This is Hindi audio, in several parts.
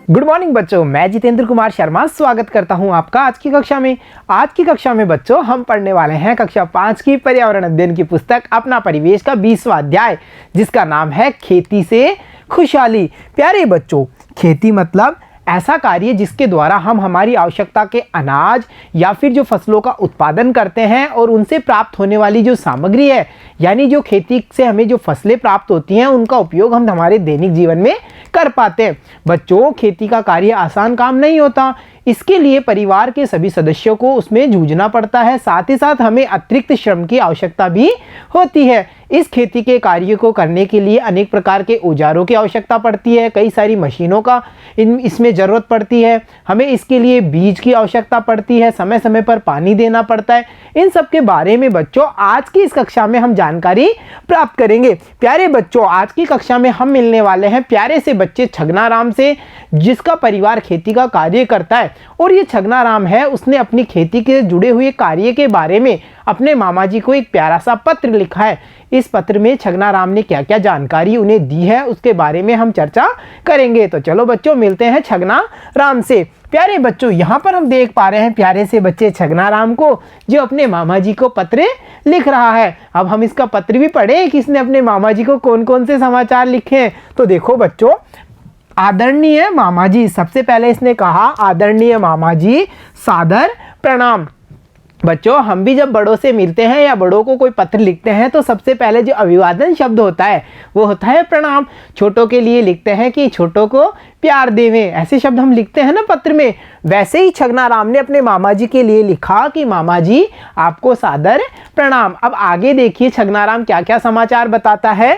गुड मॉर्निंग बच्चों, मैं जितेंद्र कुमार शर्मा स्वागत करता हूं आपका आज की कक्षा में। आज की कक्षा में बच्चों हम पढ़ने वाले हैं कक्षा 5 की पर्यावरण अध्ययन की पुस्तक अपना परिवेश का 20वां अध्याय, जिसका नाम है खेती से खुशहाली। प्यारे बच्चों, खेती मतलब ऐसा कार्य जिसके द्वारा हम हमारी आवश्यकता के अनाज या फिर जो फसलों का उत्पादन करते हैं और उनसे प्राप्त होने वाली जो सामग्री है, यानी जो खेती से हमें जो फसलें प्राप्त होती हैं, उनका उपयोग हम हमारे दैनिक जीवन में कर पाते हैं। बच्चों, खेती का कार्य आसान काम नहीं होता। इसके लिए परिवार के सभी सदस्यों को उसमें जूझना पड़ता है। साथ ही साथ हमें अतिरिक्त श्रम की आवश्यकता भी होती है। इस खेती के कार्य को करने के लिए अनेक प्रकार के औजारों की आवश्यकता पड़ती है, कई सारी मशीनों का इसमें ज़रूरत पड़ती है। हमें इसके लिए बीज की आवश्यकता पड़ती है, समय समय पर पानी देना पड़ता है। इन सब के बारे में बच्चों आज की इस कक्षा में हम जानकारी प्राप्त करेंगे। प्यारे बच्चों, आज की कक्षा में हम मिलने वाले हैं प्यारे से बच्चे छगनाराम से, जिसका परिवार खेती का कार्य करता है। और ये छगनाराम है, उसने अपनी खेती के जुड़े हुए कार्य के बारे में अपने मामा जी को एक प्यारा सा पत्र लिखा है। इस पत्र में छगनाराम ने क्या क्या जानकारी उन्हें दी है, उसके बारे में हम चर्चा करेंगे। तो चलो बच्चों, मिलते हैं छगनाराम से। प्यारे बच्चों, यहाँ पर हम देख पा रहे हैं प्यारे से बच्चे छगनाराम को, जो अपने मामा जी को पत्र लिख रहा है। अब हम इसका पत्र भी पढ़े कि इसने अपने मामा जी को कौन कौन से समाचार लिखे हैं। तो देखो बच्चों, आदरणीय मामा जी, सबसे पहले इसने कहा आदरणीय मामा जी, सादर प्रणाम। बच्चों, हम भी जब बड़ों से मिलते हैं या बड़ों को कोई पत्र लिखते हैं तो सबसे पहले जो अभिवादन शब्द होता है वो होता है प्रणाम। छोटों के लिए लिखते हैं कि छोटों को प्यार देवें, ऐसे शब्द हम लिखते हैं ना पत्र में। वैसे ही छगनाराम ने अपने मामा जी के लिए लिखा कि मामा जी, आपको सादर प्रणाम। अब आगे देखिए छगनाराम क्या क्या समाचार बताता है।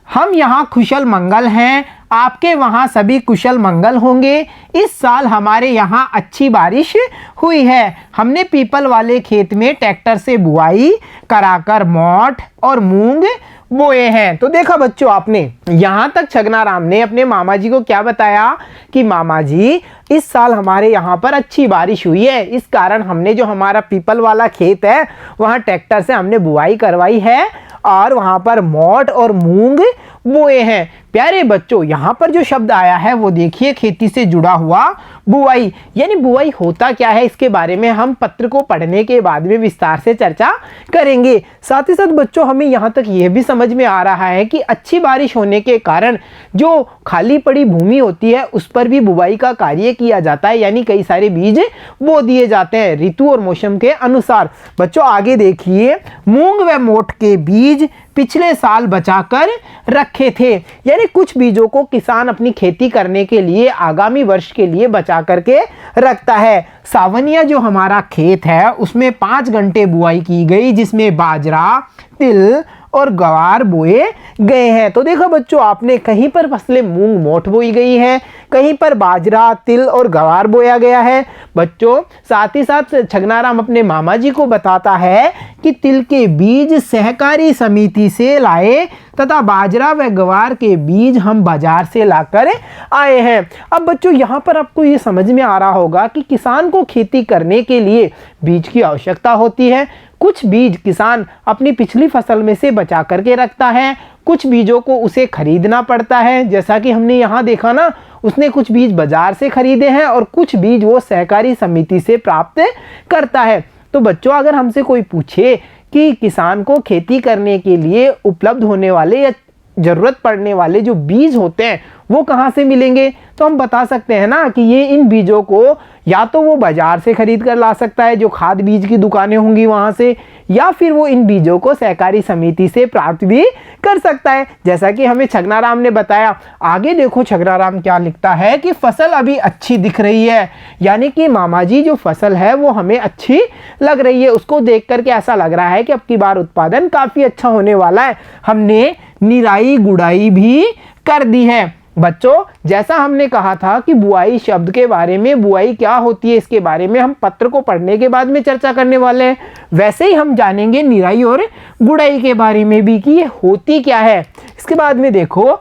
हम यहाँ कुशल मंगल हैं, आपके वहाँ सभी कुशल मंगल होंगे। इस साल हमारे यहाँ अच्छी बारिश हुई है। हमने पीपल वाले खेत में ट्रैक्टर से बुआई कराकर मोठ और मूंग बोए हैं। तो देखा बच्चों आपने, यहाँ तक छगनाराम ने अपने मामा जी को क्या बताया कि मामा जी, इस साल हमारे यहाँ पर अच्छी बारिश हुई है, इस कारण हमने जो हमारा पीपल वाला खेत है वहाँ ट्रैक्टर से हमने बुआई करवाई है और वहाँ पर मोठ और मूंग बोए हैं। प्यारे बच्चों, यहाँ पर जो शब्द आया है वो देखिए, खेती से जुड़ा हुआ बुआई। यानी बुआई होता क्या है, इसके बारे में हम पत्र को पढ़ने के बाद में विस्तार से चर्चा करेंगे। साथ ही साथ बच्चों, हमें यहाँ तक यह भी समझ में आ रहा है कि अच्छी बारिश होने के कारण जो खाली पड़ी भूमि होती है उस पर भी बुआई का कार्य किया जाता है, यानी कई सारे बीज बो दिए जाते हैं ऋतु और मौसम के अनुसार। बच्चों आगे देखिए, मूंग व मोठ के बीज पिछले साल बचाकर रखे थे। यानी कुछ बीजों को किसान अपनी खेती करने के लिए आगामी वर्ष के लिए बचा करके रखता है। सावनिया जो हमारा खेत है उसमें 5 घंटे बुआई की गई, जिसमें बाजरा, तिल और ग्वार बोए गए हैं। तो देखो बच्चों, आपने कहीं पर फसलें मूंग मोठ बोई गई है, कहीं पर बाजरा, तिल और ग्वार बोया गया है। बच्चों, साथ ही साथ छगनाराम अपने मामा जी को बताता है कि तिल के बीज सहकारी समिति से लाए तथा बाजरा व ग्वार के बीज हम बाजार से लाकर आए हैं। अब बच्चों, यहाँ पर आपको ये समझ में आ रहा होगा कि किसान को खेती करने के लिए बीज की आवश्यकता होती है। कुछ बीज किसान अपनी पिछली फसल में से बचा करके रखता है, कुछ बीजों को उसे खरीदना पड़ता है। जैसा कि हमने यहाँ देखा ना, उसने कुछ बीज बाजार से खरीदे हैं और कुछ बीज वो सहकारी समिति से प्राप्त करता है। तो बच्चों, अगर हमसे कोई पूछे कि किसान को खेती करने के लिए उपलब्ध होने वाले या ज़रूरत पड़ने वाले जो बीज होते हैं वो कहाँ से मिलेंगे, तो हम बता सकते हैं ना कि ये इन बीजों को या तो वो बाजार से खरीद कर ला सकता है, जो खाद बीज की दुकानें होंगी वहाँ से, या फिर वो इन बीजों को सहकारी समिति से प्राप्त भी कर सकता है, जैसा कि हमें छगनाराम ने बताया। आगे देखो छगनाराम क्या लिखता है कि फसल अभी अच्छी दिख रही है, यानी कि मामा जी जो फसल है वो हमें अच्छी लग रही है। उसको देख करके ऐसा लग रहा है कि अब की बार उत्पादन काफ़ी अच्छा होने वाला है। हमने निराई गुड़ाई भी कर दी है। बच्चों, जैसा हमने कहा था कि बुआई शब्द के बारे में, बुआई क्या होती है इसके बारे में हम पत्र को पढ़ने के बाद में चर्चा करने वाले हैं, वैसे ही हम जानेंगे निराई और गुड़ाई के बारे में भी कि ये होती क्या है। इसके बाद में देखो,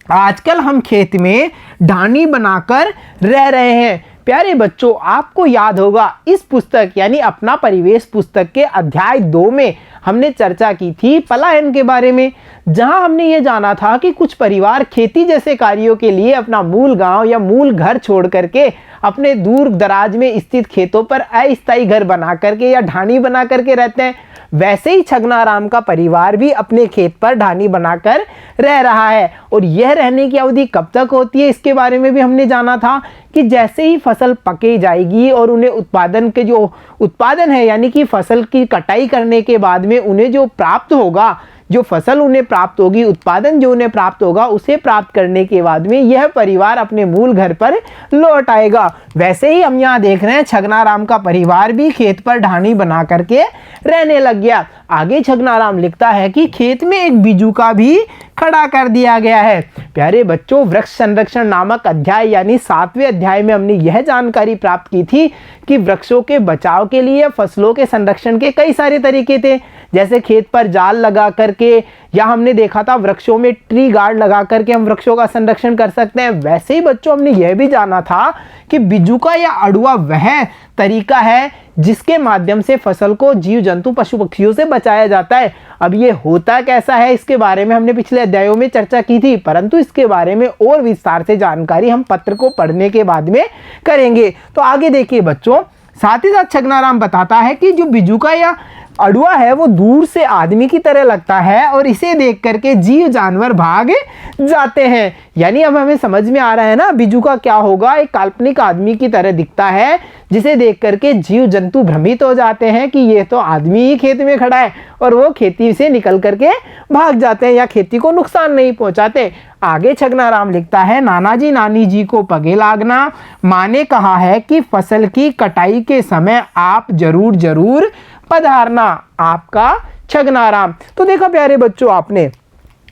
आजकल हम खेत में ढानी बनाकर रह रहे हैं। प्यारे बच्चों, आपको याद होगा इस पुस्तक यानी अपना परिवेश पुस्तक के अध्याय 2 में हमने चर्चा की थी पलायन के बारे में, जहां हमने ये जाना था कि कुछ परिवार खेती जैसे कार्यों के लिए अपना मूल गांव या मूल घर छोड़ करके अपने दूर दराज में स्थित खेतों पर अस्थायी घर बना करके या ढानी बना करके रहते हैं। वैसे ही छगनाराम का परिवार भी अपने खेत पर ढानी बनाकर रह रहा है, और यह रहने की अवधि कब तक होती है इसके बारे में भी हमने जाना था कि जैसे ही फसल पके जाएगी और उन्हें उत्पादन के जो उत्पादन है यानी कि फसल की कटाई करने के बाद में उन्हें जो प्राप्त होगा, जो फसल उन्हें प्राप्त होगी, उत्पादन जो उन्हें प्राप्त होगा, उसे प्राप्त करने के बाद में यह परिवार अपने मूल घर पर लौट आएगा। वैसे ही हम यहाँ देख रहे हैं छगनाराम का परिवार भी खेत पर ढानी बना करके रहने लग गया। आगे छगनाराम लिखता है कि खेत में एक बिजुका भी खड़ा कर दिया गया है। प्यारे बच्चों, वृक्ष संरक्षण नामक अध्याय यानी 7वें अध्याय में हमने यह जानकारी प्राप्त की थी कि वृक्षों के बचाव के लिए फसलों के संरक्षण के कई सारे तरीके थे, जैसे खेत पर जाल लगा करके, या हमने देखा था वृक्षों में ट्री गार्ड लगा करके हम वृक्षों का संरक्षण कर सकते हैं। वैसे ही बच्चों हमने यह भी जाना था कि बिजुका या अड़ुआ वह तरीका है जिसके माध्यम से फसल को जीव जंतु पशु पक्षियों से बचाया जाता है। अब ये होता कैसा है इसके बारे में हमने पिछले अध्यायों में चर्चा की थी, परंतु इसके बारे में और विस्तार से जानकारी हम पत्र को पढ़ने के बाद में करेंगे। तो आगे देखिए बच्चों, साथ ही साथ छगनाराम बताता है कि जो बिजुका या अड़ुआ है वो दूर से आदमी की तरह लगता है और इसे देख करके जीव जानवर भाग जाते हैं। यानी अब हमें समझ में आ रहा है ना बिजुका क्या होगा, एक काल्पनिक आदमी की तरह दिखता है जिसे देख करके जीव जंतु भ्रमित हो जाते हैं कि ये तो आदमी ही खेत में खड़ा है, और वो खेती से निकल करके भाग जाते हैं या खेती को नुकसान नहीं पहुंचाते। आगे छगनाराम लिखता है, नानाजी नानी जी को पगे लागना, माँ ने कहा है कि फसल की कटाई के समय आप जरूर पधारना। आपका छगनाराम। तो देखा प्यारे बच्चों, आपने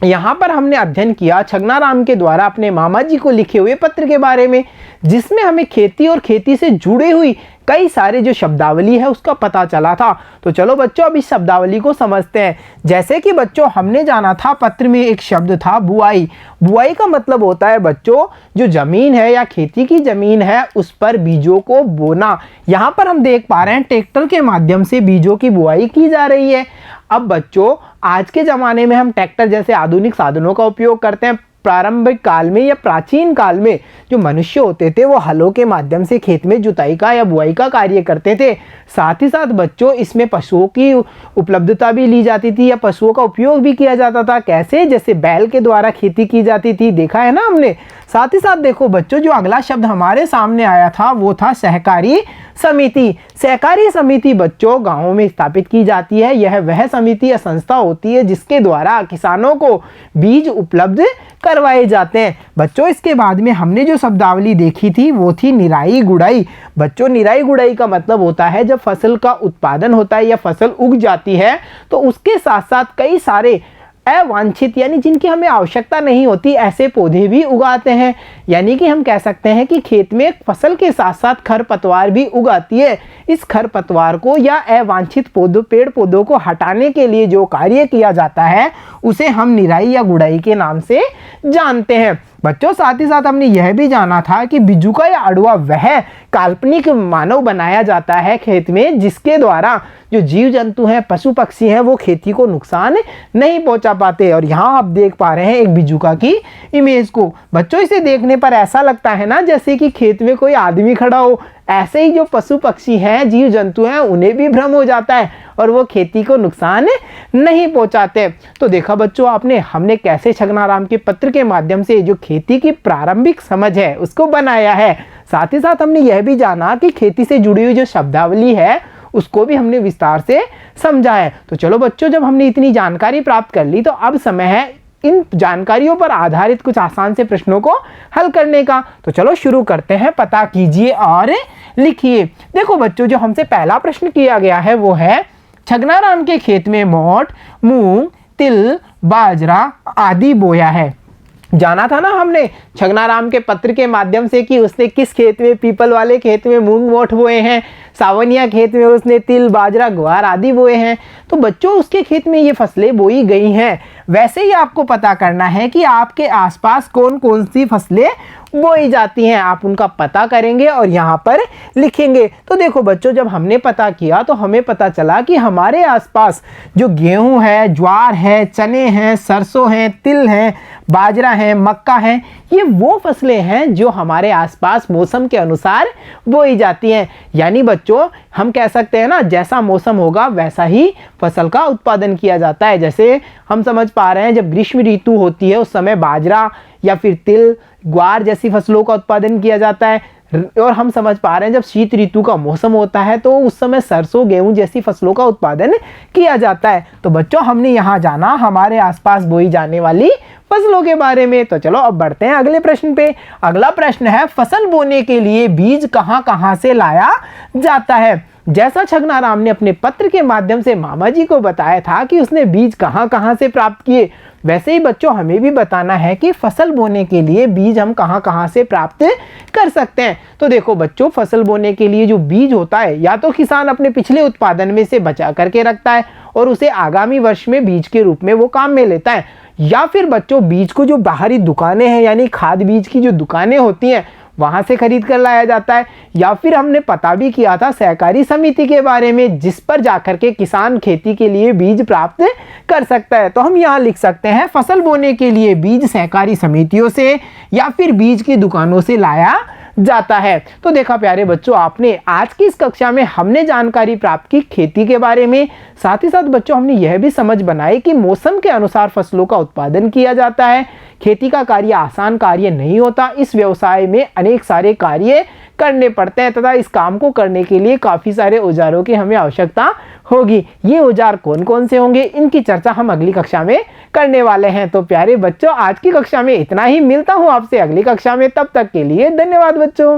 यहाँ पर हमने अध्ययन किया छगनाराम के द्वारा अपने मामा जी को लिखे हुए पत्र के बारे में, जिसमें हमें खेती और खेती से जुड़े हुई कई सारे जो शब्दावली है उसका पता चला था। तो चलो बच्चों अब इस शब्दावली को समझते हैं। जैसे कि बच्चों हमने जाना था पत्र में एक शब्द था बुआई। बुआई का मतलब होता है बच्चों जो जमीन है या खेती की जमीन है उस पर बीजों को बोना। यहाँ पर हम देख पा रहे हैं ट्रैक्टर के माध्यम से बीजों की बुआई की जा रही है। अब बच्चों आज के ज़माने में हम ट्रैक्टर जैसे आधुनिक साधनों का उपयोग करते हैं। प्रारंभिक काल में या प्राचीन काल में जो मनुष्य होते थे वो हलों के माध्यम से खेत में जुताई का या बुआई का कार्य करते थे। साथ ही साथ बच्चों इसमें पशुओं की उपलब्धता भी ली जाती थी या पशुओं का उपयोग भी किया जाता था। कैसे? जैसे बैल के द्वारा खेती की जाती थी, देखा है ना हमने। साथ ही साथ देखो बच्चों जो अगला शब्द हमारे सामने आया था वो था सहकारी समिति। सहकारी समिति बच्चों गांवों में स्थापित की जाती है। यह वह समिति या संस्था होती है जिसके द्वारा किसानों को बीज उपलब्ध करवाए जाते हैं। बच्चों इसके बाद में हमने जो शब्दावली देखी थी वो थी निराई गुड़ाई। बच्चों निराई गुड़ाई का मतलब होता है जब फसल का उत्पादन होता है या फसल उग जाती है तो उसके साथ साथ कई सारे अवांछित यानी जिनकी हमें आवश्यकता नहीं होती ऐसे पौधे भी उगाते हैं। यानी कि हम कह सकते हैं कि खेत में फसल के साथ साथ खरपतवार भी उगाती है। इस खरपतवार को या अवांछित पेड़ पौधों को हटाने के लिए जो कार्य किया जाता है उसे हम निराई या गुड़ाई के नाम से जानते हैं। बच्चों साथ ही साथ हमने यह भी जाना था कि बिजुका या अड़ुआ वह काल्पनिक मानव बनाया जाता है खेत में जिसके द्वारा जो जीव जंतु हैं पशु पक्षी हैं वो खेती को नुकसान नहीं पहुंचा पाते। और यहाँ आप देख पा रहे हैं एक बिजुका की इमेज को। बच्चों इसे देखने पर ऐसा लगता है ना जैसे कि खेत में कोई आदमी खड़ा हो। ऐसे ही जो पशु पक्षी हैं जीव जंतु हैं उन्हें भी भ्रम हो जाता है और वो खेती को नुकसान नहीं पहुंचाते। तो देखा बच्चों आपने हमने कैसे छगनाराम के पत्र के माध्यम से जो खेती की प्रारंभिक समझ है उसको बनाया है। साथ ही साथ हमने यह भी जाना कि खेती से जुड़ी हुई जो शब्दावली है उसको भी हमने विस्तार से समझा है। तो चलो बच्चों जब हमने इतनी जानकारी प्राप्त कर ली तो अब समय है इन जानकारियों पर आधारित कुछ आसान से प्रश्नों को हल करने का। तो चलो शुरू करते हैं। पता कीजिए और लिखिए। देखो बच्चों जो हमसे पहला प्रश्न किया गया है वो है छगनाराम के खेत में मोठ, मूंग, तिल, बाजरा आदि बोया है। जाना था ना हमने छगनाराम के पत्र के माध्यम से कि उसने किस खेत में, पीपल वाले खेत में मूंग मोठ बोए हैं, सावनिया खेत में उसने तिल, बाजरा, ग्वार आदि बोए हैं। तो बच्चों उसके खेत में ये फसलें बोई गई हैं। वैसे ही आपको पता करना है कि आपके आसपास कौन कौन सी फसलें बोई जाती हैं। आप उनका पता करेंगे और यहाँ पर लिखेंगे। तो देखो बच्चों, जब हमने पता किया तो हमें पता चला कि हमारे आसपास जो गेहूं है, ज्वार है, चने हैं, सरसों हैं, तिल हैं, बाजरा है, मक्का है, ये वो फसलें हैं जो हमारे आसपास मौसम के अनुसार बोई जाती हैं। यानी बच्चों हम कह सकते हैं ना, जैसा मौसम होगा वैसा ही फसल का उत्पादन किया जाता है। जैसे हम समझ पा रहे हैं, जब ग्रीष्म ऋतु होती है उस समय बाजरा या फिर तिल, ग्वार जैसी फसलों का उत्पादन किया जाता है। और हम समझ पा रहे हैं जब शीत ऋतु का मौसम होता है तो उस समय सरसों, गेहूं जैसी फसलों का उत्पादन किया जाता है। तो बच्चों हमने यहाँ जाना हमारे आसपास बोई जाने वाली फसलों के बारे में। तो चलो अब बढ़ते हैं अगले प्रश्न पे। अगला प्रश्न है, फसल बोने के लिए बीज कहां कहां से लाया जाता है। जैसा छगनाराम ने अपने पत्र के माध्यम से मामा जी को बताया था कि उसने बीज कहां कहां से प्राप्त किए, वैसे ही बच्चों हमें भी बताना है कि फसल बोने के लिए बीज हम कहां कहां से प्राप्त कर सकते हैं। तो देखो बच्चों, फसल बोने के लिए जो बीज होता है या तो किसान अपने पिछले उत्पादन में से बचा करके रखता है और उसे आगामी वर्ष में बीज के रूप में वो काम में लेता है, या फिर बच्चों बीज को जो बाहरी दुकानें हैं यानी खाद बीज की जो दुकानें होती हैं वहां से खरीद कर लाया जाता है, या फिर हमने पता भी किया था सहकारी समिति के बारे में जिस पर जाकर के किसान खेती के लिए बीज प्राप्त कर सकता है। तो हम यहाँ लिख सकते हैं फसल बोने के लिए बीज सहकारी समितियों से या फिर बीज की दुकानों से लाया जाता है। तो देखा प्यारे बच्चों, आपने आज की इस कक्षा में हमने जानकारी प्राप्त की खेती के बारे में, साथ ही साथ बच्चों हमने यह भी समझ बनाई कि मौसम के अनुसार फसलों का उत्पादन किया जाता है। खेती का कार्य आसान कार्य नहीं होता, इस व्यवसाय में अनेक सारे कार्य करने पड़ते हैं तथा इस काम को करने के लिए काफ़ी सारे औजारों की हमें आवश्यकता होगी। ये औजार कौन कौन से होंगे, इनकी चर्चा हम अगली कक्षा में करने वाले हैं। तो प्यारे बच्चों, आज की कक्षा में इतना ही। मिलता हूँ आपसे अगली कक्षा में, तब तक के लिए धन्यवाद बच्चों।